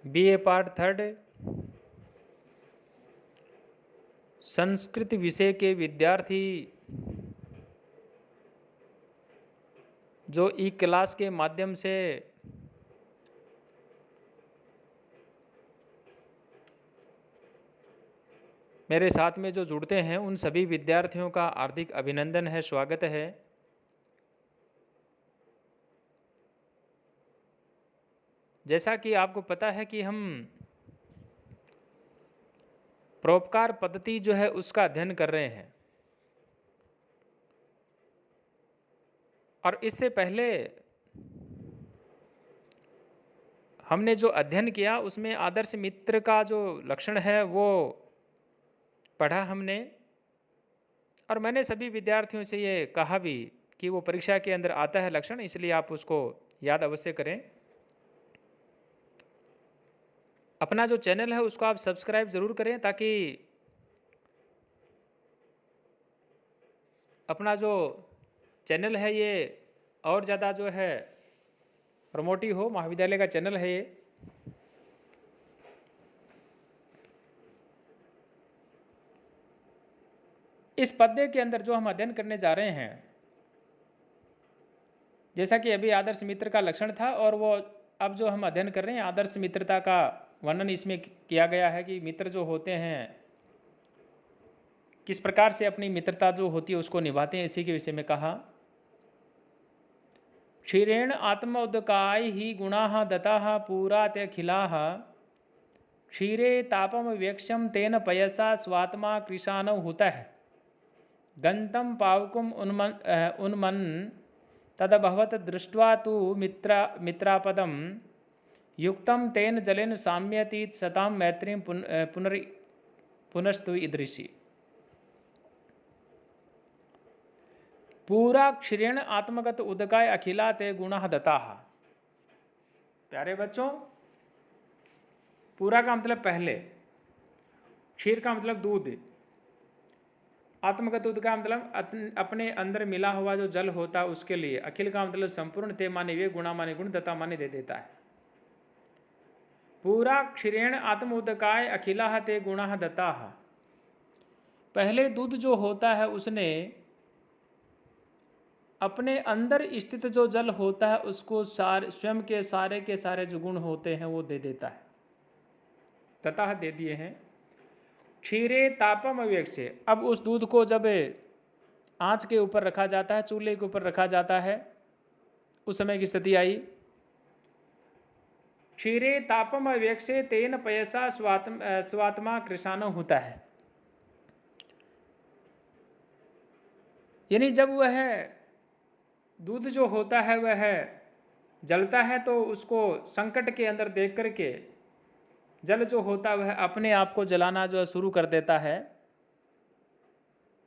BA part third Sanskrit विषय के विद्यार्थी जो ई क्लास के माध्यम से मेरे साथ में जो जुड़ते हैं उन सभी विद्यार्थियों का हार्दिक अभिनंदन है, स्वागत है। जैसा कि आपको पता है कि हम परोपकार पद्धति जो है उसका अध्ययन कर रहे हैं, और इससे पहले हमने जो अध्ययन किया उसमें आदर्श मित्र का जो लक्षण है वो पढ़ा हमने, और मैंने सभी विद्यार्थियों से ये कहा भी कि वो परीक्षा के अंदर आता है लक्षण, इसलिए आप उसको याद अवश्य करें। अपना जो चैनल है उसको आप सब्सक्राइब ज़रूर करें ताकि अपना जो चैनल है ये और ज़्यादा जो है प्रमोटी हो। महाविद्यालय का चैनल है ये। इस पद्य के अंदर जो हम अध्ययन करने जा रहे हैं, जैसा कि अभी आदर्श मित्र का लक्षण था, और वो अब जो हम अध्ययन कर रहे हैं आदर्श मित्रता का वर्णन इसमें किया गया है कि मित्र जो होते हैं किस प्रकार से अपनी मित्रता जो होती है उसको निभाते हैं, इसी के विषय में कहा। क्षीरेण आत्मोदकाय ही गुणाः दताः पूरा ते खिलाः क्षीरे तापम वेक्ष्यम तेन पयसा स्वात्मा कृशानौ हुतः गंतम पावकुम उन्मन तदभवत दृष्ट्वा तु मित्रापदम युक्तम तेन जलेन साम्यतीत सतां मैत्रीं पुनस्तु ईदृशी। पूरा क्षीरेण आत्मगत उदकाय अखिला ते गुणः दताः। प्यारे बच्चों, पूरा का मतलब पहले, क्षीर का मतलब दूध, आत्मगत दूध का मतलब अपने अंदर मिला हुआ जो जल होता है उसके लिए, अखिल का मतलब संपूर्ण, ते माने वे, गुणा माने गुण, दता माने दे देता है। पूरा क्षीरेण आत्मोदकाय अखिला ते गुणा दता। पहले दूध जो होता है उसने अपने अंदर स्थित जो जल होता है उसको स्वयं के सारे जो गुण होते हैं वो दे देता है। तथा दे दिए हैं। क्षीरे तापम अवेक्ष्य। अब उस दूध को जब आंच के ऊपर रखा जाता है, चूल्हे के ऊपर रखा जाता है, उस समय की स्थिति आई। क्षीरे तापम अवेक्ष्य तेन पयसा स्वात्मा कृशान होता है। यानी जब वह दूध जो होता है वह जलता है तो उसको संकट के अंदर देख करके जल जो होता है वह अपने आप को जलाना जो है शुरू कर देता है।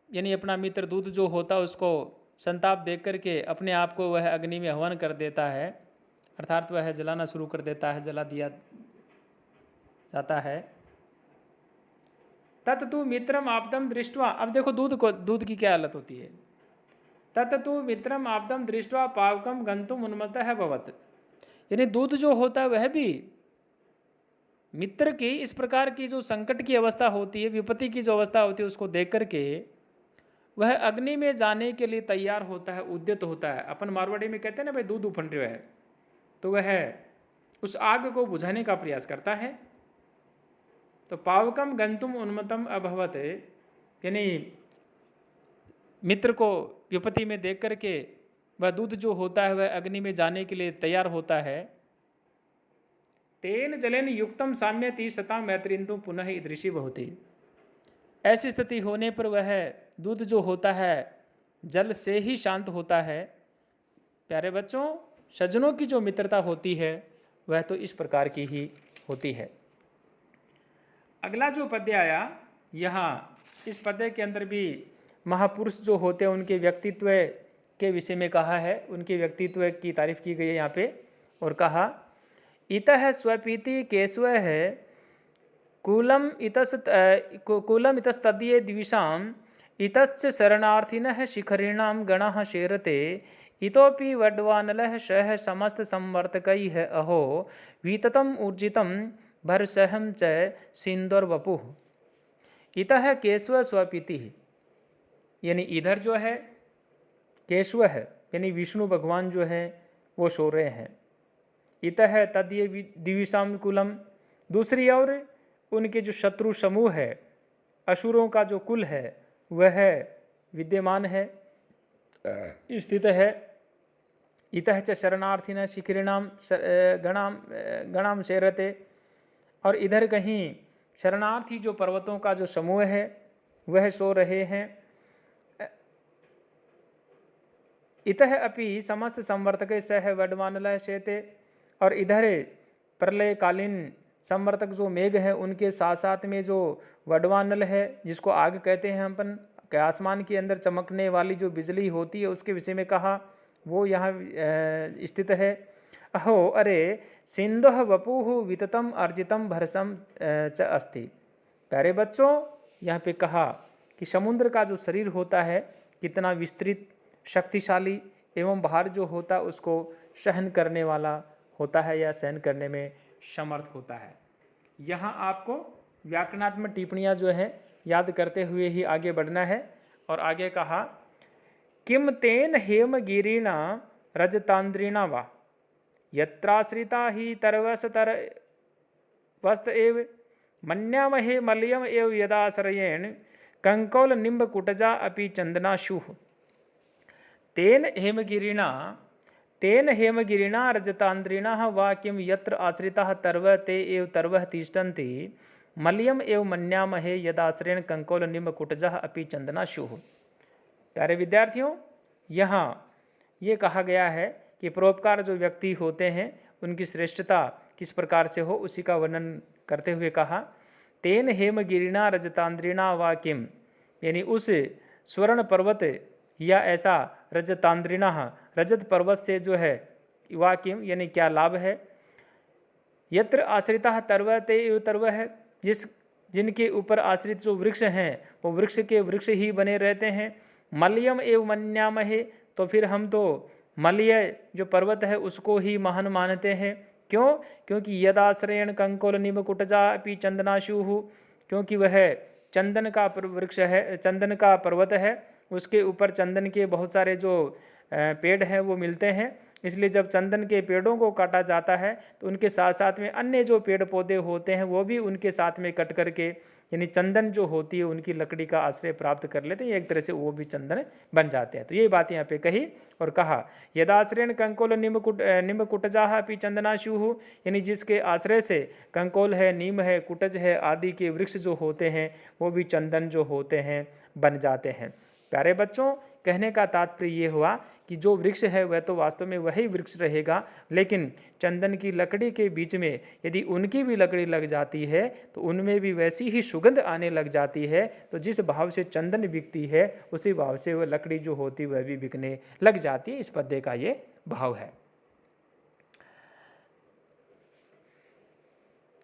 यानी अपना मित्र दूध जो होता है उसको संताप देख करके अपने आप को वह अग्नि में हवन कर देता है, अर्थात वह जलाना शुरू कर देता है, जला दिया जाता है। तत्तु मित्रम आपदम दृष्ट्वा। अब देखो दूध की क्या हालत होती है। तत्तु मित्रम आपदम दृष्ट्वा पावकम गंतुम उन्मत्तः भवत्। यानी दूध जो होता है वह भी मित्र की इस प्रकार की जो संकट की अवस्था होती है, विपत्ति की जो अवस्था होती है, उसको देख करके वह अग्नि में जाने के लिए तैयार होता है, उद्यत होता है। अपन मारवाड़ी में कहते हैं ना भाई दूध उफन रहा है, तो वह उस आग को बुझाने का प्रयास करता है। तो पावकम गंतुम उन्मतम अभवत, यानी मित्र को विपत्ति में देख करके वह दूध जो होता है वह अग्नि में जाने के लिए तैयार होता है। तेन जलेन युक्तम साम्यति सता मैत्रिंतु पुनः ईदृशी बहुति। ऐसी स्थिति होने पर वह दूध जो होता है जल से ही शांत होता है। प्यारे बच्चों, सज्जनों की जो मित्रता होती है वह तो इस प्रकार की ही होती है। अगला जो पद्य आया यहाँ, इस पद्य के अंदर भी महापुरुष जो होते हैं उनके व्यक्तित्व के विषय में कहा है, उनके व्यक्तित्व की तारीफ की गई है यहाँ पे, और कहा इतः स्वपीति केशव है कूलम इतस्तद्ये द्विषाम इतश्च शरणार्थिनः शिखरिणां गणः शेरते इतोपि वड्वानलः सह समस्त संवर्तकैः अहो विततम ऊर्जितं भरसहम च सिंदुर वपुः इतः केशव स्वपिति। यानी इधर जो है केशव है, यानी विष्णु भगवान जो है वो सो रहे हैं। इतः तदीय दिविषाम कुलम, दूसरी ओर उनके जो शत्रु समूह है, असुरों का जो कुल है वह विद्यमान है, स्थित है। इतः च शरणार्थिन शिखरिणाम गणाम शेरते, और इधर कहीं शरणार्थी जो पर्वतों का जो समूह है वह सो रहे हैं। इतः अपि समस्त संवर्तक सह वडवानल शेते, और इधर प्रलयकालीन संवर्तक जो मेघ है उनके साथ साथ में जो वडवानल है, जिसको आग कहते हैं अपन, के आसमान के अंदर चमकने वाली जो बिजली होती है उसके विषय में कहा, वो यहाँ स्थित है। अहो अरे सिंधुः वपुः विततम अर्जितम भरसम च अस्ति। प्यारे बच्चों, यहाँ पे कहा कि समुद्र का जो शरीर होता है कितना विस्तृत, शक्तिशाली एवं भार जो होता है उसको सहन करने वाला होता है या सहन करने में समर्थ होता है। यहाँ आपको व्याकरणात्मक टिप्पणियाँ जो है याद करते हुए ही आगे बढ़ना है। और आगे कहा किम तेन हेमगिरिणा रजतांद्रिणा वा यत्राश्रिता ही तरवसतर वस्त एव मन्यामहे मलयम एव यदाश्रयेण कंकौल निम्ब कुटजा अपि चंदनाशुः। तेन हेमगिरिणा रजतांद्रिणः वा किम यत्र आश्रिताः तरव ते एव तरवः तिष्ठन्ति मलयम एव मन्यामहे यदाश्रयेण कंकौल निम्ब कुटजा अपि चंदनाशुः। प्यारे विद्यार्थियों, यहाँ ये कहा गया है कि परोपकार जो व्यक्ति होते हैं उनकी श्रेष्ठता किस प्रकार से हो उसी का वर्णन करते हुए कहा तेन हेमगिरिणा रजतांद्रिणा वा किम, यानी उस स्वर्ण पर्वत या ऐसा रजतांद्रिणा रजत पर्वत से जो है वा किम, यानी क्या लाभ है। यत्र आश्रिता तरव ते एव तरव है, जिनके ऊपर आश्रित जो वृक्ष हैं वो वृक्ष के वृक्ष ही बने रहते हैं। मलयम एव मन्यामहे, तो फिर हम तो मलय जो पर्वत है उसको ही महान मानते हैं। क्यों? क्योंकि यदाश्रयण कंकोल निम कुटजा अपि चंदनाशुः, क्योंकि वह चंदन का वृक्ष है, चंदन का पर्वत है, उसके ऊपर चंदन के बहुत सारे जो पेड़ हैं वो मिलते हैं। इसलिए जब चंदन के पेड़ों को काटा जाता है तो उनके साथ साथ में अन्य जो पेड़ पौधे होते हैं वो भी उनके साथ में कट करके, यानी चंदन जो होती है उनकी लकड़ी का आश्रय प्राप्त कर लेते हैं, एक तरह से वो भी चंदन बन जाते हैं। तो ये बात यहाँ पे कही और कहा यदाश्रयण कंकोल निम्ब कुटजाह अपि चंदनाशुः, यानी जिसके आश्रय से कंकोल है, नीम है, कुटज है आदि के वृक्ष जो होते हैं वो भी चंदन जो होते हैं बन जाते हैं। प्यारे बच्चों, कहने का तात्पर्य ये हुआ कि जो वृक्ष है वह तो वास्तव में वही वृक्ष रहेगा, लेकिन चंदन की लकड़ी के बीच में यदि उनकी भी लकड़ी लग जाती है तो उनमें भी वैसी ही सुगंध आने लग जाती है। तो जिस भाव से चंदन बिकती है उसी भाव से वह लकड़ी जो होती है वह भी बिकने लग जाती है। इस पद्य का ये भाव है।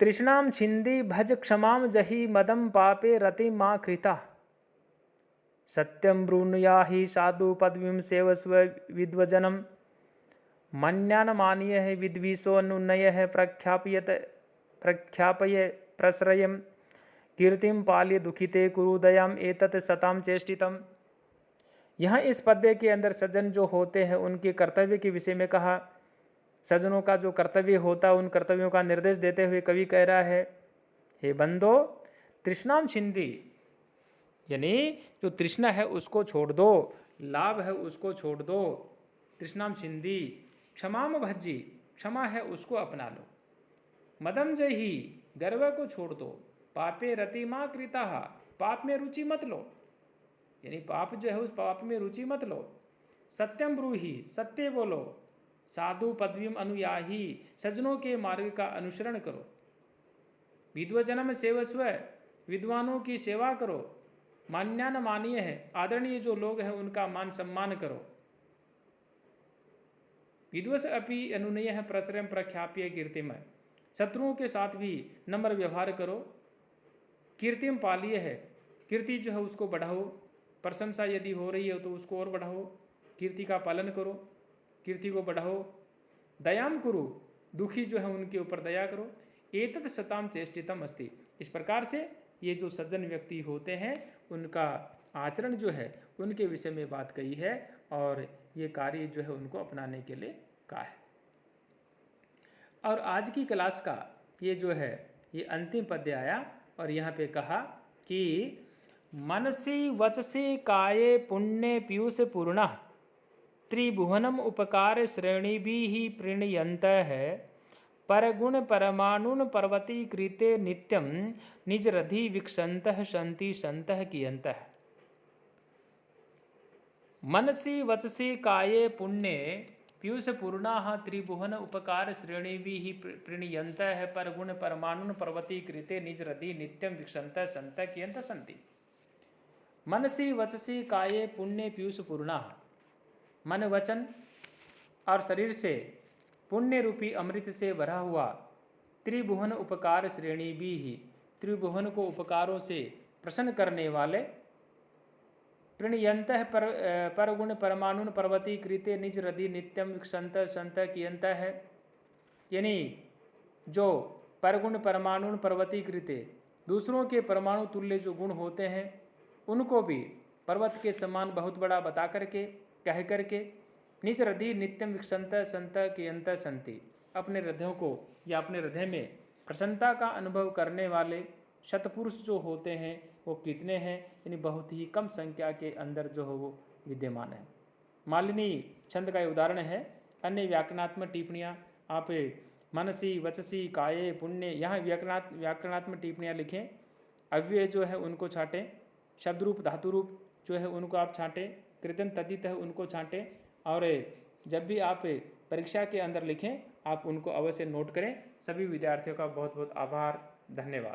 तृष्णाम छिंदी भज क्षमाम जही मदम पापे रति माँ कृता सत्यम ब्रूनुया ही साधु पदवीं सेवस्व विद्वजनम मन्यान मानीय है विद्विषो अनुन्नय है प्रख्यापय प्रश्रयम कीर्तिम पाल्य दुखिते कुरुदयाम एतत् सताम चेष्टितम। यहाँ इस पद्य के अंदर सज्जन जो होते हैं उनके कर्तव्य के विषय में कहा। सज्जनों का जो कर्तव्य होता है उन कर्तव्यों का निर्देश देते हुए कवि कह रहा है हे बंदो तृष्णाम छिंदी, यानी जो तृष्णा है उसको छोड़ दो, लाभ है उसको छोड़ दो। तृष्णाम छिंदी क्षमाम भज्जी, क्षमा है उसको अपना लो। मदम जही गर्व को छोड़ दो। पापे रति माँ कृता, पाप में रुचि मत लो, यानी पाप जो है उस पाप में रुचि मत लो। सत्यम ब्रूहि, सत्य बोलो। साधु पदवीम अनुयाही, सज्जनों के मार्ग का अनुसरण करो। विद्वजनम सेवस्व, विद्वानों की सेवा करो। मान्यान मानीय है, आदरणीय जो लोग हैं उनका मान सम्मान करो। विद्वस अपि अनुनय है प्रसरम प्रख्याप्य कीर्तिमय, शत्रुओं के साथ भी नम्र व्यवहार करो। कीर्तिम पालिय है, कीर्ति जो है उसको बढ़ाओ। प्रशंसा यदि हो रही है तो उसको और बढ़ाओ, कीर्ति का पालन करो, कीर्ति को बढ़ाओ। दयाम कुरु, दुखी जो है उनके ऊपर दया करो। एतत् सताम चेष्टितम अस्ति। इस प्रकार से ये जो सज्जन व्यक्ति होते हैं उनका आचरण जो है उनके विषय में बात कही है और ये कार्य जो है उनको अपनाने के लिए कहा है। और आज की क्लास का ये जो है ये अंतिम पद्य आया और यहाँ पे कहा कि मनसि वचसि काये पुण्ये पीयूष पूर्ण त्रिभुवनम उपकार श्रेणिभिः प्रणीयन्तः परगुण परमाणुन पर्वती कृते नित्यम निज रधि विक्षन्तः सन्ति सन्तः कियन्तः। मनसि वचसि काये पुण्ये पीयूष पूर्णाः त्रिभुवन उपकार श्रेणिभिः प्रणीयन्तः परगुण परमाणुन पर्वती कृते निज रधि नित्यम विक्षन्तः सन्तः कियन्तः सन्ति। मनसि वचसि काये पुण्य पीयूष पूर्णाः, मन वचन और शरीर से पुण्य रूपी अमृत से भरा हुआ त्रिभुवन उपकार श्रेणी भी ही, त्रिभुवन को उपकारों से प्रसन्न करने वाले प्रणयंत परगुण परमाणुन पर्वती कृते निज रधि नित्यम विक्षंत संत कियंत है, यानी जो परगुण परमाणुन पर्वती कृते दूसरों के परमाणु तुल्य जो गुण होते हैं उनको भी पर्वत के समान बहुत बड़ा बता करके कह करके निज हृदय नित्यम विक्षंत संत कियंत संति, अपने हृदयों को या अपने हृदय में प्रसन्नता का अनुभव करने वाले शतपुरुष जो होते हैं वो कितने हैं, यानी बहुत ही कम संख्या के अंदर जो है वो विद्यमान है। मालिनी छंद का उदाहरण है। अन्य व्याकरणात्मक टिप्पणियाँ आप मनसी वचसी काये पुण्य, यहाँ व्याकरणात्मक टिप्पणियाँ लिखें। अव्यय जो है उनको छाटें, शब्द रूप धातु रूप जो है उनको आप छाटें, कृतन तद्धित है उनको छाटें, और जब भी आप परीक्षा के अंदर लिखें आप उनको अवश्य नोट करें। सभी विद्यार्थियों का बहुत बहुत आभार, धन्यवाद।